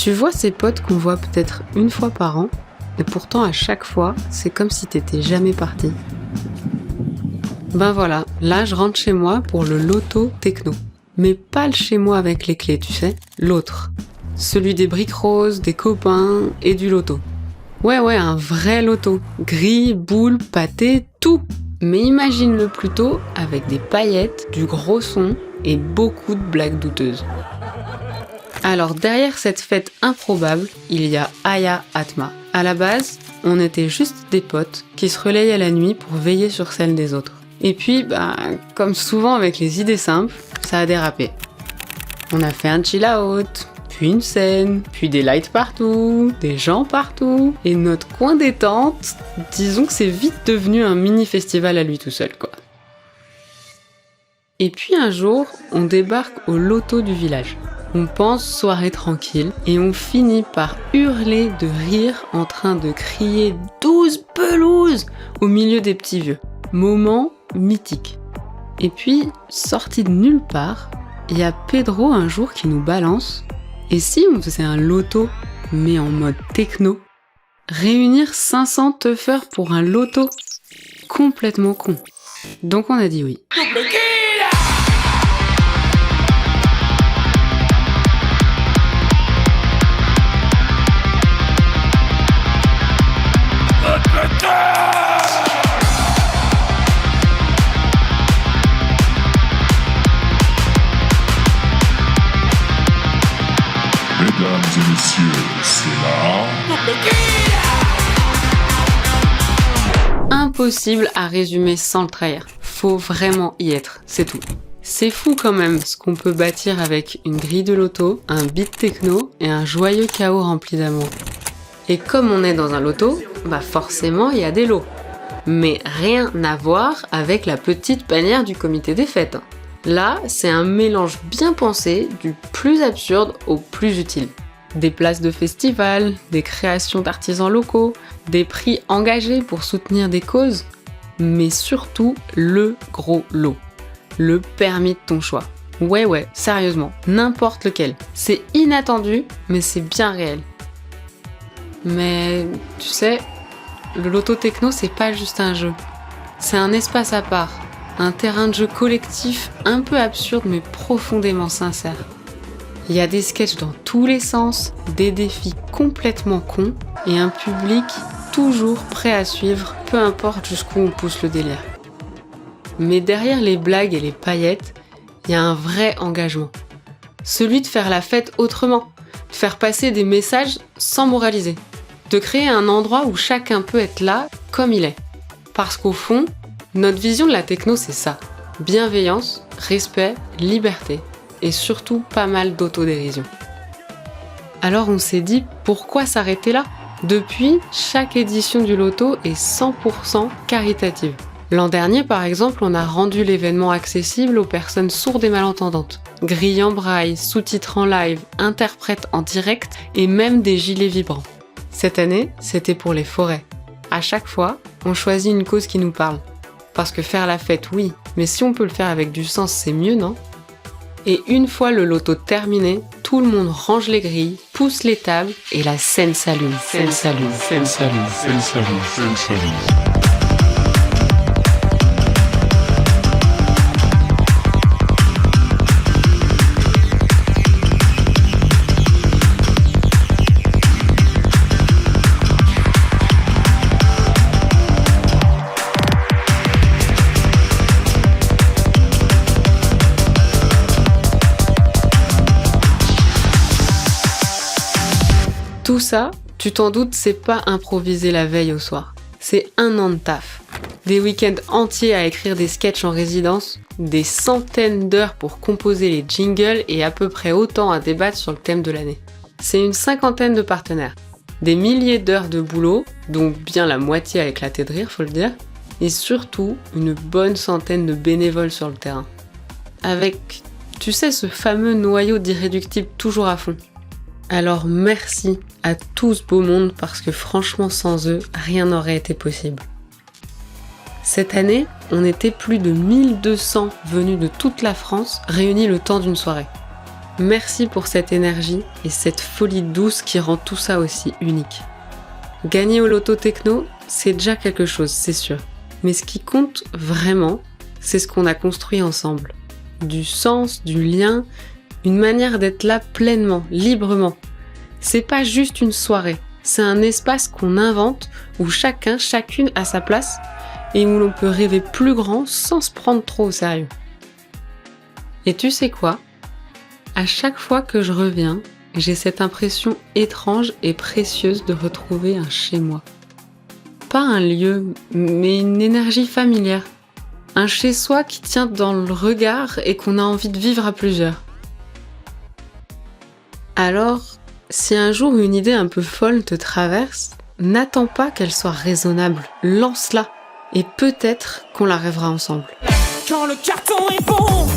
Tu vois ces potes qu'on voit peut-être une fois par an, et pourtant à chaque fois, c'est comme si t'étais jamais parti. Ben voilà, là je rentre chez moi pour le loto techno. Mais pas le chez moi avec les clés, tu sais, l'autre. Celui des briques roses, des copains et du loto. Ouais, un vrai loto. Gris, boules, pâté, tout. Mais imagine-le plutôt avec des paillettes, du gros son et beaucoup de blagues douteuses. Alors derrière cette fête improbable, il y a Aya Atma. À la base, on était juste des potes qui se relayaient la nuit pour veiller sur celle des autres. Et puis, comme souvent avec les idées simples, ça a dérapé. On a fait un chill out, puis une scène, puis des lights partout, des gens partout, et notre coin détente, disons que c'est vite devenu un mini-festival à lui tout seul, quoi. Et puis un jour, on débarque au loto du village. On pense soirée tranquille, et on finit par hurler de rire en train de crier « 12 pelouses !» au milieu des petits vieux. Moment mythique. Et puis, sorti de nulle part, il y a Pedro un jour qui nous balance. Et si on faisait un loto, mais en mode techno? Réunir 500 teufeurs pour un loto? Complètement con. Donc on a dit oui. Mesdames et messieurs, c'est là. Impossible à résumer sans le trahir. Faut vraiment y être, c'est tout. C'est fou quand même ce qu'on peut bâtir avec une grille de loto, un beat techno et un joyeux chaos rempli d'amour. Et comme on est dans un loto, forcément il y a des lots. Mais rien à voir avec la petite panière du comité des fêtes. Là, c'est un mélange bien pensé du plus absurde au plus utile. Des places de festival, des créations d'artisans locaux, des prix engagés pour soutenir des causes, mais surtout le gros lot. Le permis de ton choix. Ouais, sérieusement, n'importe lequel. C'est inattendu, mais c'est bien réel. Mais tu sais, le loto techno, c'est pas juste un jeu. C'est un espace à part. Un terrain de jeu collectif un peu absurde mais profondément sincère. Il y a des sketchs dans tous les sens, des défis complètement cons et un public toujours prêt à suivre, peu importe jusqu'où on pousse le délire. Mais derrière les blagues et les paillettes, il y a un vrai engagement. Celui de faire la fête autrement, de faire passer des messages sans moraliser, de créer un endroit où chacun peut être là comme il est. Parce qu'au fond, notre vision de la techno, c'est ça. Bienveillance, respect, liberté. Et surtout pas mal d'autodérision. Alors on s'est dit, pourquoi s'arrêter là? Depuis, chaque édition du loto est 100% caritative. L'an dernier, par exemple, on a rendu l'événement accessible aux personnes sourdes et malentendantes. Grille en braille, sous-titres en live, interprètes en direct et même des gilets vibrants. Cette année, c'était pour les forêts. À chaque fois, on choisit une cause qui nous parle. Parce que faire la fête, oui, mais si on peut le faire avec du sens, c'est mieux, non? Et une fois le loto terminé, tout le monde range les grilles, pousse les tables et la scène s'allume. Scène s'allume. Tout ça, tu t'en doutes, c'est pas improvisé la veille au soir. C'est un an de taf. Des week-ends entiers à écrire des sketchs en résidence, des centaines d'heures pour composer les jingles et à peu près autant à débattre sur le thème de l'année. C'est une 50aine de partenaires. Des milliers d'heures de boulot, dont bien la moitié a éclaté de rire, faut le dire, et surtout une bonne centaine de bénévoles sur le terrain. Avec, tu sais, ce fameux noyau d'irréductibles toujours à fond. Alors merci à tout ce beau monde parce que franchement sans eux, rien n'aurait été possible. Cette année, on était plus de 1200 venus de toute la France réunis le temps d'une soirée. Merci pour cette énergie et cette folie douce qui rend tout ça aussi unique. Gagner au loto techno, c'est déjà quelque chose, c'est sûr. Mais ce qui compte vraiment, c'est ce qu'on a construit ensemble. Du sens, du lien, une manière d'être là pleinement, librement. C'est pas juste une soirée, c'est un espace qu'on invente où chacun, chacune a sa place et où l'on peut rêver plus grand sans se prendre trop au sérieux. Et tu sais quoi ? À chaque fois que je reviens, j'ai cette impression étrange et précieuse de retrouver un chez-moi. Pas un lieu, mais une énergie familière. Un chez-soi qui tient dans le regard et qu'on a envie de vivre à plusieurs. Alors, si un jour une idée un peu folle te traverse, n'attends pas qu'elle soit raisonnable, lance-la et peut-être qu'on la rêvera ensemble. Quand le carton est bon,